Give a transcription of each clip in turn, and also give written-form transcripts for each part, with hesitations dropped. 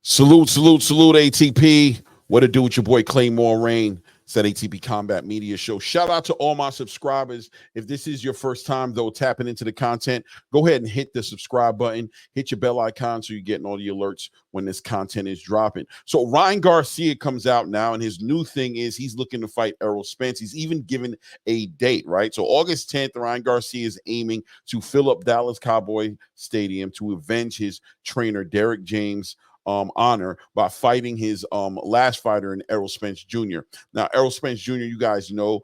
Salute, salute, salute, ATP. What to do with your boy Claymore Rain? It's that ATP Combat Media Show. Shout out to all my subscribers. If this is your first time, though, tapping into the content, go ahead and hit the subscribe button. Hit your bell icon so you're getting all the alerts when this content is dropping. So Ryan Garcia comes out now, and his new thing is he's looking to fight Errol Spence. He's even given a date, right? So August 10th, Ryan Garcia is aiming to fill up Dallas Cowboy Stadium to avenge his trainer, Derrick James, honor by fighting his last fighter in Errol Spence Jr. Now, Errol Spence Jr., you guys know,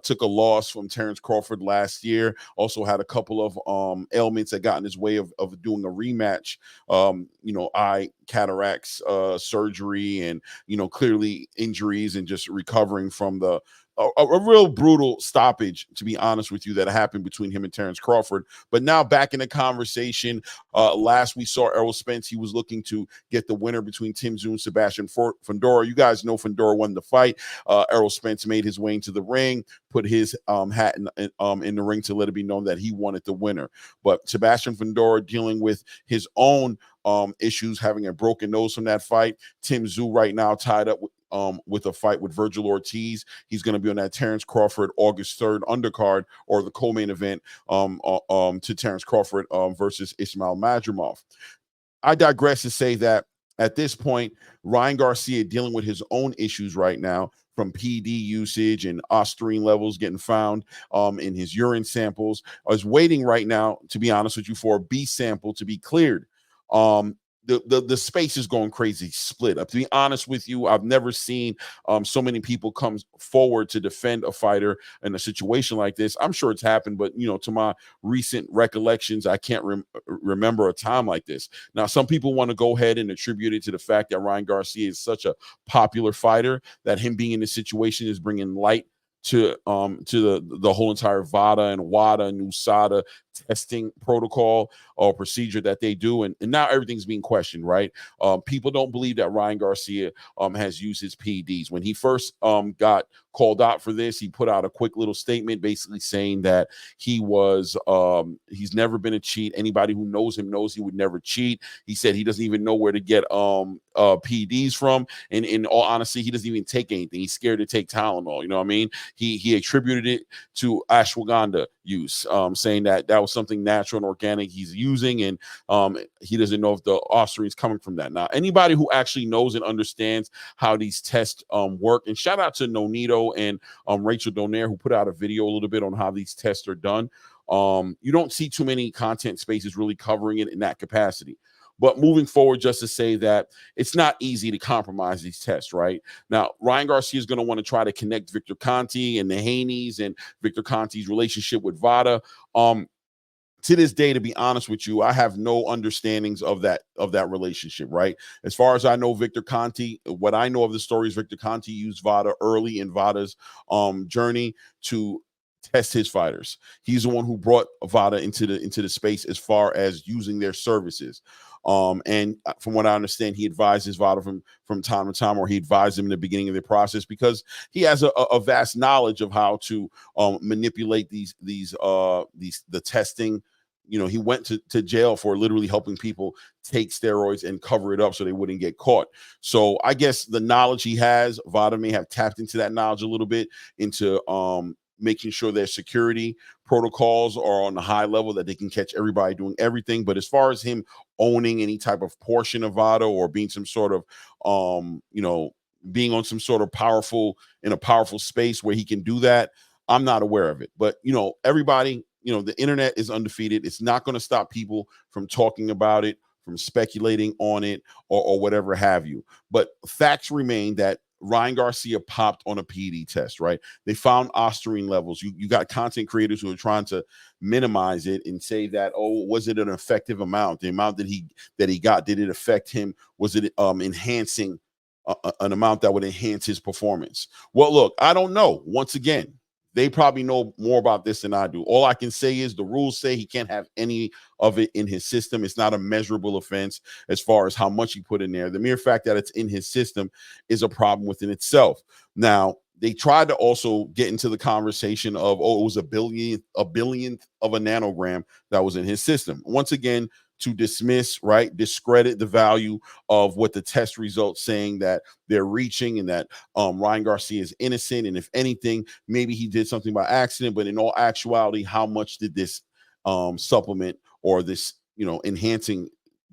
took a loss from Terrence Crawford last year. Also had a couple of ailments that got in his way of doing a rematch. Eye cataracts, surgery, and clearly injuries and just recovering from a real brutal stoppage, to be honest with you, that happened between him and Terrence Crawford. But now back in the conversation, last we saw Errol Spence, he was looking to get the winner between Tim Tszyu and Sebastian Fundora. You guys know Fundora won the fight. Errol Spence made his way into the ring, put his hat in the ring to let it be known that he wanted the winner. But Sebastian Fundora dealing with his own issues, having a broken nose from that fight. Tim Tszyu right now tied up with a fight with Virgil Ortiz. He's going to be on that Terrence Crawford August 3rd undercard, or the co-main event to Terrence Crawford versus Ismail Madrimov. I digress to say that at this point, Ryan Garcia dealing with his own issues right now, from PD usage and ostarine levels getting found in his urine samples, is waiting right now, to be honest with you, for a B sample to be cleared. The space is going crazy, split up. To be honest with you, I've never seen so many people come forward to defend a fighter in a situation like this. I'm sure it's happened, but to my recent recollections, I can't remember a time like this. Now, some people want to go ahead and attribute it to the fact that Ryan Garcia is such a popular fighter that him being in this situation is bringing light to the whole entire VADA and WADA and USADA testing protocol or procedure that they do, and now everything's being questioned, right? People don't believe that Ryan Garcia has used his PEDs. When he first got called out for this, he put out a quick little statement basically saying that he's never been a cheat. Anybody who knows him knows he would never cheat. He said he doesn't even know where to get PEDs from, and in all honesty, he doesn't even take anything. He's scared to take Tylenol. You know what I mean? He attributed it to ashwagandha use, saying that was something natural and organic he's using, and he doesn't know if the ostarine is coming from that. Now, anybody who actually knows and understands how these tests work, and shout out to Nonito and Rachel Donaire, who put out a video a little bit on how these tests are done. You don't see too many content spaces really covering it in that capacity. But moving forward, just to say that it's not easy to compromise these tests, right? Now, Ryan Garcia is going to want to try to connect Victor Conte and the Haney's and Victor Conte's relationship with VADA. To this day, to be honest with you, I have no understandings of that relationship, right? As far as I know, Victor Conte, what I know of the story is Victor Conte used VADA early in VADA's journey to test his fighters. He's the one who brought VADA into the space as far as using their services. And from what I understand, he advises VADA from time to time, or he advised them in the beginning of the process, because he has a vast knowledge of how to manipulate the testing. He went to jail for literally helping people take steroids and cover it up so they wouldn't get caught. So I guess the knowledge he has, VADA may have tapped into that knowledge a little bit into making sure their security protocols are on the high level, that they can catch everybody doing everything. But as far as him owning any type of portion of VADA, or being some sort of being on some sort of powerful space where he can do that, I'm not aware of it. But everybody, the internet is undefeated. It's not going to stop people from talking about it, from speculating on it, or whatever have you. But facts remain that Ryan Garcia popped on a PD test, right? They found ostarine levels. You got content creators who are trying to minimize it and say that, oh, was it an effective amount? The amount that he got, did it affect him? Was it enhancing an amount that would enhance his performance? Well, look, I don't know. Once again, they probably know more about this than I do. All I can say is the rules say he can't have any of it in his system. It's not a measurable offense as far as how much he put in there. The mere fact that it's in his system is a problem within itself. Now, they tried to also get into the conversation of, oh, it was a billionth of a nanogram that was in his system. Once again, to dismiss, right, discredit the value of what the test results saying that they're reaching, and that Ryan Garcia is innocent. And if anything, maybe he did something by accident. But in all actuality, how much did this supplement or this, enhancing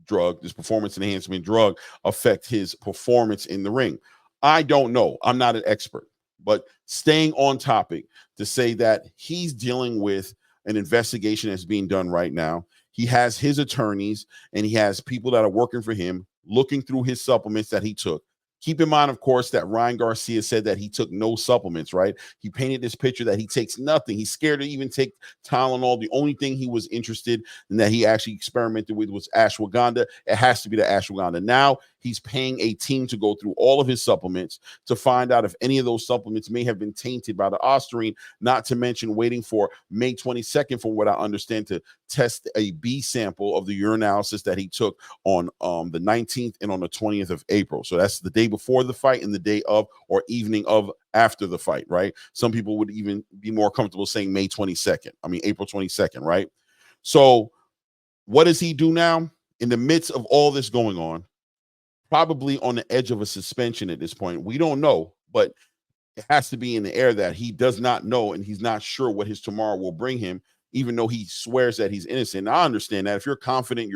drug, this performance enhancement drug, affect his performance in the ring? I don't know. I'm not an expert, but staying on topic to say that he's dealing with an investigation that's being done right now. He has his attorneys and he has people that are working for him looking through his supplements that he took. Keep in mind, of course, that Ryan Garcia said that he took no supplements, right? He painted this picture that he takes nothing. He's scared to even take Tylenol. The only thing he was interested in that he actually experimented with was ashwagandha. It has to be the ashwagandha. Now he's paying a team to go through all of his supplements to find out if any of those supplements may have been tainted by the ostarine, not to mention waiting for May 22nd, from what I understand, to test a B sample of the urinalysis that he took on the 19th and on the 20th of April. So that's the day before the fight and the day of, or evening of, after the fight, right? Some people would even be more comfortable saying May 22nd. I mean, April 22nd, right? So what does he do now? In the midst of all this going on, probably on the edge of a suspension at this point. We don't know, but it has to be in the air that he does not know and he's not sure what his tomorrow will bring him, even though he swears that he's innocent. And I understand that if you're confident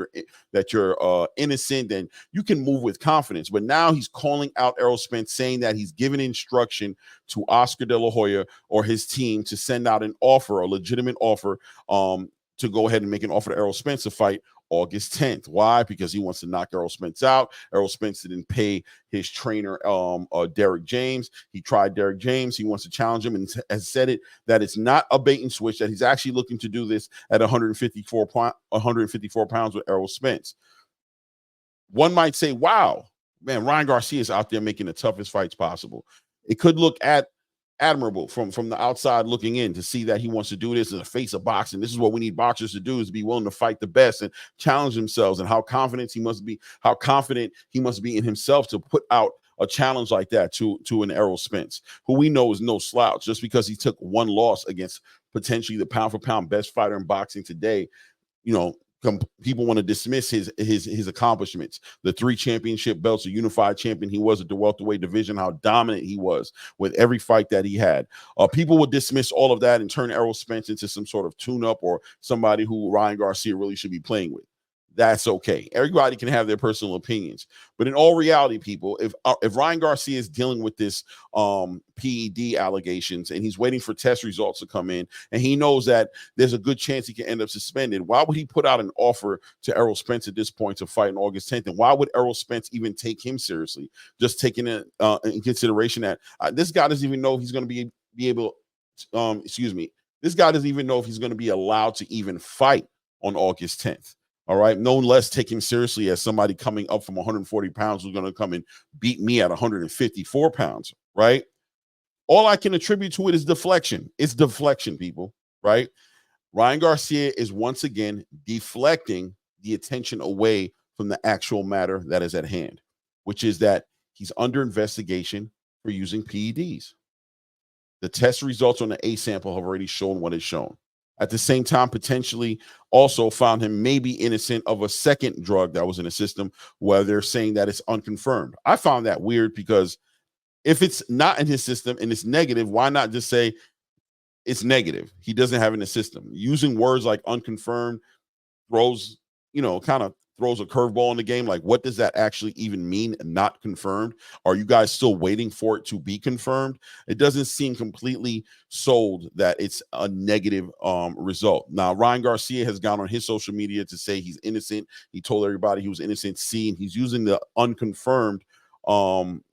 that you're innocent, then you can move with confidence. But now he's calling out Errol Spence, saying that he's given instruction to Oscar De La Hoya or his team to send out an offer, a legitimate offer, to go ahead and make an offer to Errol Spence to fight August 10th. Why? Because he wants to knock Errol Spence out. Errol Spence didn't pay his trainer, Derek James. He tried Derek James. He wants to challenge him and has said that it's not a bait and switch, that he's actually looking to do this at 154 pounds with Errol Spence. One might say, wow, man, Ryan Garcia is out there making the toughest fights possible. It could look admirable from the outside looking in to see that he wants to do this in the face of boxing. This is what we need boxers to do, is be willing to fight the best and challenge themselves, and how confident he must be in himself to put out a challenge like that to an Errol Spence, who we know is no slouch. Just because he took one loss against potentially the pound for pound best fighter in boxing today, people want to dismiss his accomplishments. The 3 championship belts, a unified champion he was at the welterweight division, how dominant he was with every fight that he had. People would dismiss all of that and turn Errol Spence into some sort of tune-up or somebody who Ryan Garcia really should be playing with. That's okay. Everybody can have their personal opinions. But in all reality, people, if Ryan Garcia is dealing with this PED allegations and he's waiting for test results to come in, and he knows that there's a good chance he can end up suspended, why would he put out an offer to Errol Spence at this point to fight on August 10th? And why would Errol Spence even take him seriously? Just taking it in consideration that this guy doesn't even know if he's going to be able, this guy doesn't even know if he's going to be allowed to even fight on August 10th. All right. No less take him seriously as somebody coming up from 140 pounds who's going to come and beat me at 154 pounds. Right. All I can attribute to it is deflection. It's deflection, people. Right. Ryan Garcia is once again deflecting the attention away from the actual matter that is at hand, which is that he's under investigation for using PEDs. The test results on the A sample have already shown what it's shown. At the same time, potentially also found him maybe innocent of a second drug that was in the system, where they're saying that it's unconfirmed. I found that weird, because if it's not in his system and it's negative, why not just say it's negative? He doesn't have it in the system. Using words like unconfirmed throws, kind of throws a curveball in the game. Like, what does that actually even mean? Not confirmed? Are you guys still waiting for it to be confirmed? It doesn't seem completely sold that it's a negative result. Now, Ryan Garcia has gone on his social media to say he's innocent. He told everybody he was innocent. And he's using the unconfirmed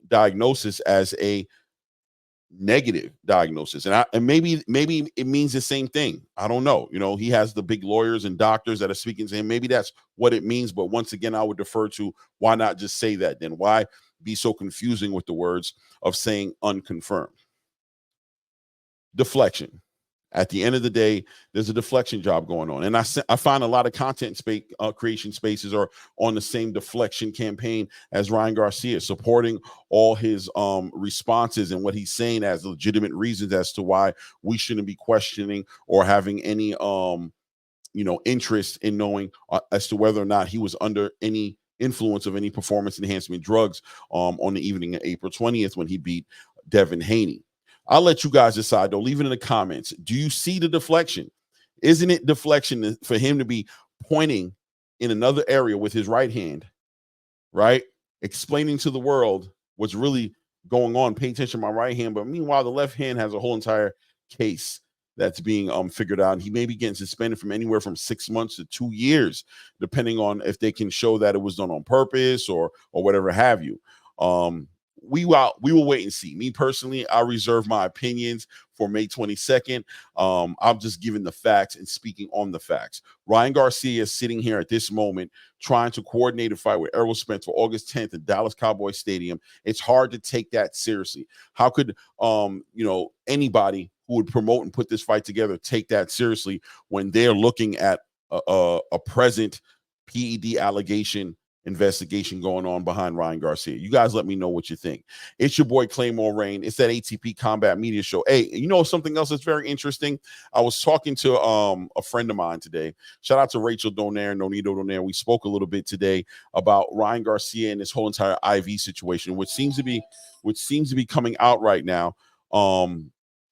diagnosis as a negative diagnosis, and maybe it means the same thing. I don't know. He has the big lawyers and doctors that are speaking to him. Maybe that's what it means. But once again, I would defer to, why not just say that then? Why be so confusing with the words of saying unconfirmed? Deflection. At the end of the day, there's a deflection job going on. And I find a lot of content creation spaces are on the same deflection campaign as Ryan Garcia, supporting all his responses and what he's saying as legitimate reasons as to why we shouldn't be questioning or having any interest in knowing as to whether or not he was under any influence of any performance enhancement drugs on the evening of April 20th when he beat Devin Haney. I'll let you guys decide, though. Leave it in the comments. Do you see the deflection? Isn't it deflection for him to be pointing in another area with his right hand, right? Explaining to the world what's really going on. Pay attention to my right hand. But meanwhile, the left hand has a whole entire case that's being figured out. He may be getting suspended from anywhere from 6 months to 2 years, depending on if they can show that it was done on purpose or whatever have you. We will wait and see. Me personally, I reserve my opinions for May 22nd. I'm just giving the facts and speaking on the facts. Ryan Garcia is sitting here at this moment trying to coordinate a fight with Errol Spence for August 10th at Dallas Cowboys Stadium. It's hard to take that seriously. How could anybody who would promote and put this fight together take that seriously when they're looking at a present PED allegation investigation going on behind Ryan Garcia? You guys let me know what you think. It's your boy Claymore Rain. It's that ATP Combat Media Show. Hey, something else that's very interesting? I was talking to a friend of mine today. Shout out to Rachel Donaire, Nonito Donaire. We spoke a little bit today about Ryan Garcia and this whole entire IV situation, which seems to be coming out right now.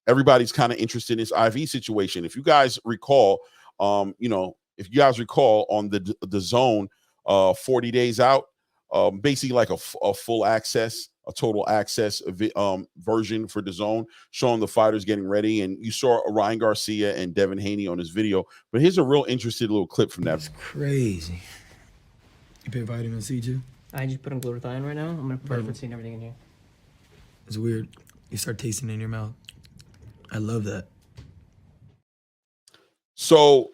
Everybody's kind of interested in this IV situation. If you guys recall, on the zone, 40 days out, basically like a full access, a total access version for the zone, showing the fighters getting ready. And you saw Ryan Garcia and Devin Haney on this video. But here's a real interesting little clip from that. That's crazy. You put vitamin C too? I just put on glutathione right now. I'm gonna put and everything in here. It's weird. You start tasting it in your mouth. I love that. So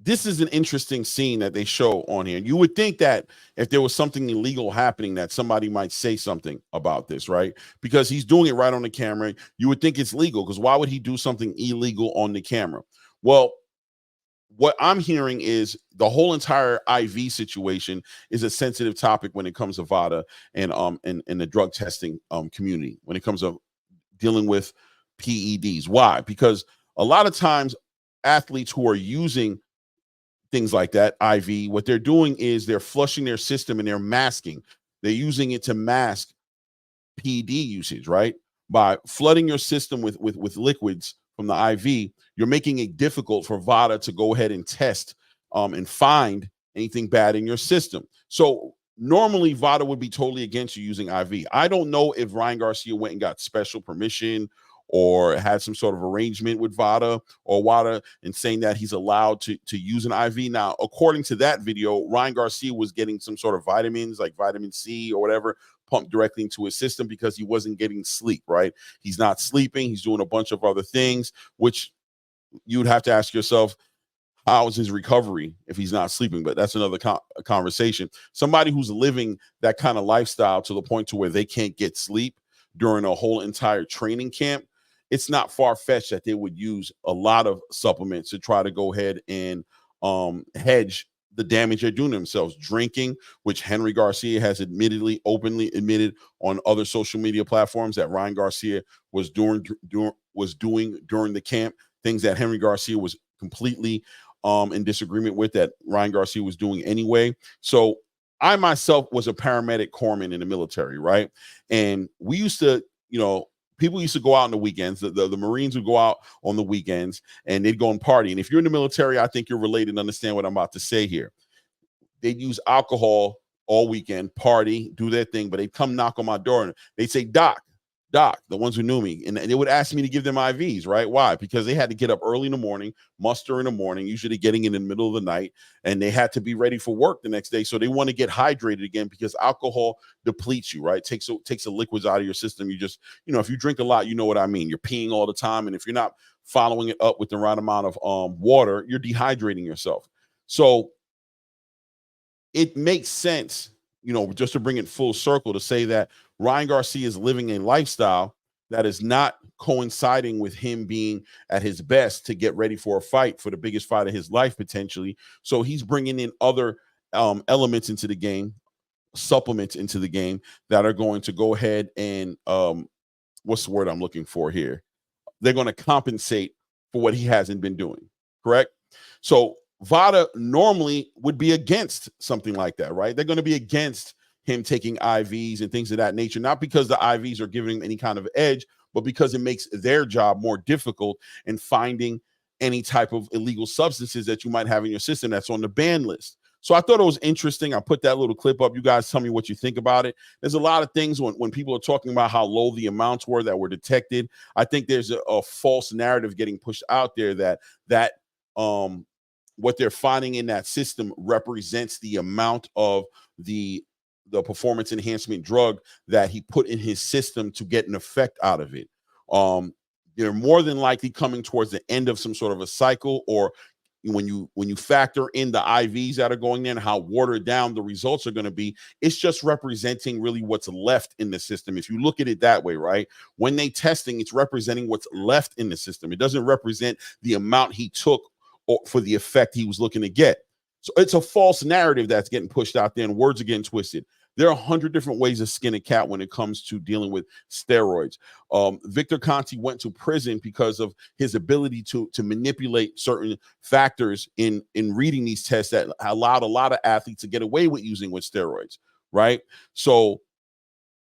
this is an interesting scene that they show on here. You would think that if there was something illegal happening, that somebody might say something about this, right? Because he's doing it right on the camera. You would think it's legal, because why would he do something illegal on the camera? Well, what I'm hearing is the whole entire IV situation is a sensitive topic when it comes to VADA and the drug testing community, when it comes to dealing with PEDs. Why? Because a lot of times athletes who are using things like that, IV, what they're doing is they're flushing their system and they're masking. They're using it to mask PED usage, right? By flooding your system with liquids from the IV, you're making it difficult for VADA to go ahead and test and find anything bad in your system. So normally VADA would be totally against you using IV. I don't know if Ryan Garcia went and got special permission or had some sort of arrangement with VADA or WADA and saying that he's allowed to use an IV. Now, according to that video, Ryan Garcia was getting some sort of vitamins like vitamin C or whatever pumped directly into his system because he wasn't getting sleep, right? He's not sleeping. He's doing a bunch of other things, which you'd have to ask yourself, how is his recovery if he's not sleeping? But that's another conversation. Somebody who's living that kind of lifestyle to the point to where they can't get sleep during a whole entire training camp, it's not far-fetched that they would use a lot of supplements to try to go ahead and hedge the damage they're doing to themselves. Drinking, which Henry Garcia has openly admitted on other social media platforms that Ryan Garcia was doing during the camp, things that Henry Garcia was completely in disagreement with, that Ryan Garcia was doing anyway. So I myself was a paramedic corpsman in the military, right? And we used to, people used to go out on the weekends. The Marines would go out on the weekends and they'd go and party. And if you're in the military, I think you're related and understand what I'm about to say here. They'd use alcohol all weekend, party, do their thing, but they'd come knock on my door and they'd say, Doc, the ones who knew me, and they would ask me to give them IVs, right? Why? Because they had to get up early in the morning, muster in the morning, usually getting in the middle of the night, and they had to be ready for work the next day. So they want to get hydrated again because alcohol depletes you, right? Takes the liquids out of your system. You just, if you drink a lot, you know what I mean. You're peeing all the time, and if you're not following it up with the right amount of water, you're dehydrating yourself. So it makes sense, just to bring it full circle, to say that Ryan Garcia is living a lifestyle that is not coinciding with him being at his best to get ready for a fight, for the biggest fight of his life, potentially. So he's bringing in other elements into the game, supplements into the game that are going to go ahead and, what's the word I'm looking for here? They're going to compensate for what he hasn't been doing, correct? So VADA normally would be against something like that, right? They're going to be against him taking IVs and things of that nature, not because the IVs are giving him any kind of edge, but because it makes their job more difficult in finding any type of illegal substances that you might have in your system that's on the ban list. So I thought it was interesting. I put that little clip up. You guys tell me what you think about it. There's a lot of things when people are talking about how low the amounts were that were detected. I think there's a false narrative getting pushed out there that what they're finding in that system represents the amount of the performance enhancement drug that he put in his system to get an effect out of it. They're more than likely coming towards the end of some sort of a cycle, or when you factor in the IVs that are going in, how watered down the results are going to be, it's just representing really what's left in the system. If you look at it that way, right? When they testing, it's representing what's left in the system. It doesn't represent the amount he took or for the effect he was looking to get. So it's a false narrative that's getting pushed out there, and words are getting twisted. There are 100 different ways to skin a cat when it comes to dealing with steroids. Victor Conti went to prison because of his ability to manipulate certain factors in reading these tests that allowed a lot of athletes to get away with using with steroids, right? So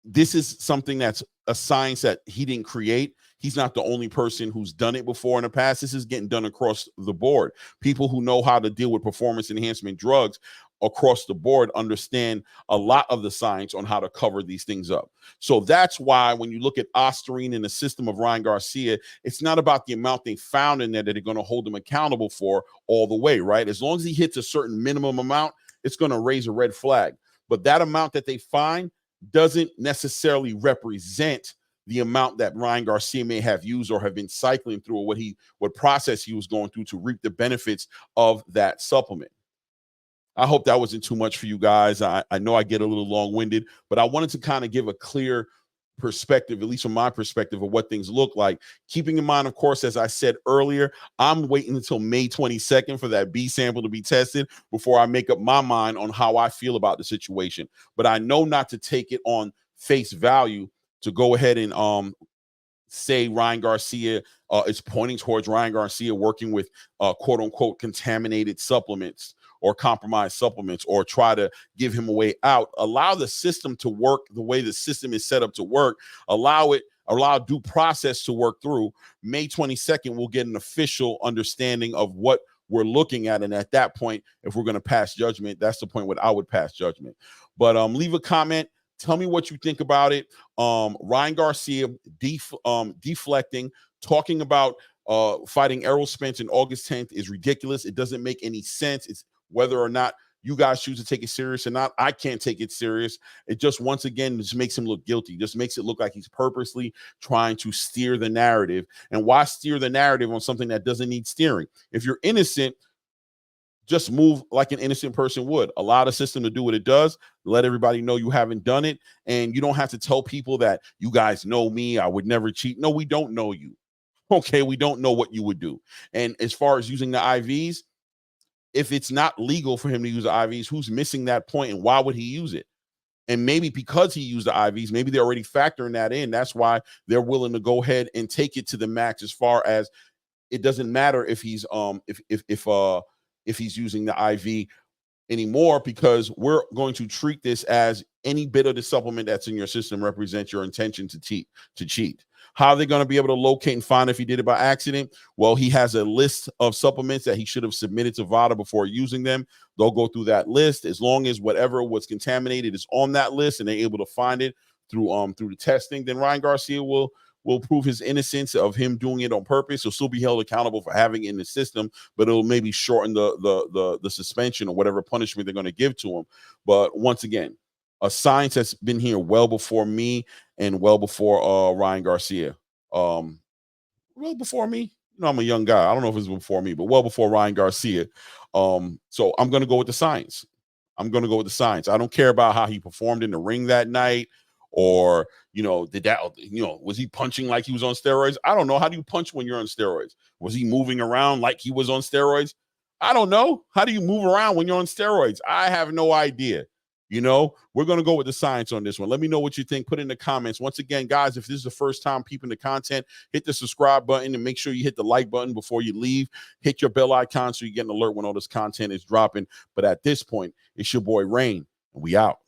this is something that's a science that he didn't create. He's not the only person who's done it before in the past. This is getting done across the board. People who know how to deal with performance enhancement drugs across the board understand a lot of the science on how to cover these things up. So that's why when you look at Ostarine in the system of Ryan Garcia, it's not about the amount they found in there that they're going to hold him accountable for all the way, right? As long as he hits a certain minimum amount, it's going to raise a red flag. But that amount that they find doesn't necessarily represent the amount that Ryan Garcia may have used or have been cycling through, or what process he was going through to reap the benefits of that supplement. I hope that wasn't too much for you guys. I know I get a little long-winded, but I wanted to kind of give a clear perspective, at least from my perspective, of what things look like. Keeping in mind, of course, as I said earlier, I'm waiting until May 22nd for that B sample to be tested before I make up my mind on how I feel about the situation. But I know not to take it on face value, to go ahead and say Ryan Garcia is pointing towards Ryan Garcia working with quote unquote contaminated supplements or compromised supplements, or try to give him a way out. Allow the system to work the way the system is set up to work. Allow due process to work through. May 22nd, we'll get an official understanding of what we're looking at. And at that point, if we're going to pass judgment, that's the point where I would pass judgment. But leave a comment. Tell me what you think about it. Ryan Garcia deflecting, talking about fighting Errol Spence in August 10th is ridiculous. It doesn't make any sense. It's whether or not you guys choose to take it serious or not. I can't take it serious. It just, once again, just makes him look guilty. Just makes it look like he's purposely trying to steer the narrative. And why steer the narrative on something that doesn't need steering? If you're innocent, just move like an innocent person would. Allow the system to do what it does. Let everybody know you haven't done it. And you don't have to tell people that you guys know me, I would never cheat. No, we don't know you. Okay, we don't know what you would do. And as far as using the IVs, if it's not legal for him to use the IVs, who's missing that point, and why would he use it? And maybe because he used the IVs, maybe they're already factoring that in. That's why they're willing to go ahead and take it to the max, as far as it doesn't matter if he's if he's using the IV anymore, because we're going to treat this as any bit of the supplement that's in your system represents your intention to cheat. How are they going to be able to locate and find if he did it by accident? Well, he has a list of supplements that he should have submitted to VADA before using them. They'll go through that list. As long as whatever was contaminated is on that list and they're able to find it through the testing, then Ryan Garcia will prove his innocence of him doing it on purpose. He'll still be held accountable for having it in the system, but it'll maybe shorten the suspension or whatever punishment they're going to give to him. But once again, a science that's been here well before me and well before Ryan Garcia. Well before me. You know, I'm a young guy. I don't know if it's before me, but well before Ryan Garcia. So I'm going to go with the science. I don't care about how he performed in the ring that night, or, was he punching like he was on steroids? I don't know. How do you punch when you're on steroids? Was he moving around like he was on steroids? I don't know. How do you move around when you're on steroids? I have no idea. You know, we're going to go with the science on this one. Let me know what you think. Put in the comments. Once again, guys, if this is the first time peeping the content, hit the subscribe button and make sure you hit the like button before you leave. Hit your bell icon so you get an alert when all this content is dropping. But at this point, it's your boy Rain, and we out.